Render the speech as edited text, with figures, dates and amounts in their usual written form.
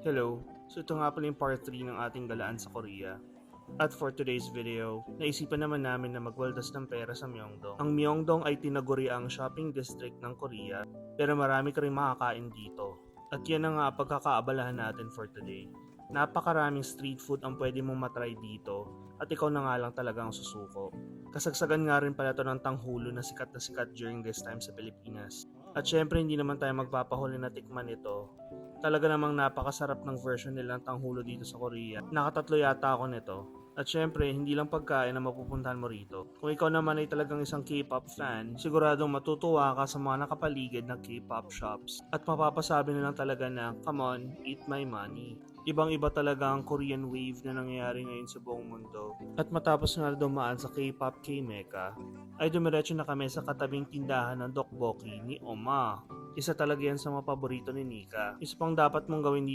Hello! So ito nga pala yung part 3 ng ating galaan sa Korea. At for today's video, naisipan naman namin na magwaldas ng pera sa Myeongdong. Ang Myeongdong ay tinaguri ang shopping district ng Korea, pero marami ka rin makakain dito. At yan ang pagkakaabalahan natin for today. Napakaraming street food ang pwede mong matry dito at ikaw na nga lang talaga ang susuko. Kasagsagan nga rin pala ito ng tanghulo na sikat during this time sa Pilipinas. At syempre hindi naman tayo magpapahuli na tikman ito. Talaga namang napakasarap ng version nilang tanghulo dito sa Korea. Nakatatlo yata ako nito. At syempre, hindi lang pagkain na mapupuntahan mo rito. Kung ikaw naman ay talagang isang K-pop fan, siguradong matutuwa ka sa mga nakapaligid na K-pop shops. At mapapasabi nilang talaga na, come on, eat my money. Ibang-iba talaga ang Korean wave na nangyayari ngayon sa buong mundo. At matapos nga dumaan sa K-pop K-Mecca, ay dumiretso na kami sa katabing tindahan ng Dokboki ni Oma. Isa talaga yan sa mga paborito ni Nika. Isa pang dapat mong gawin dito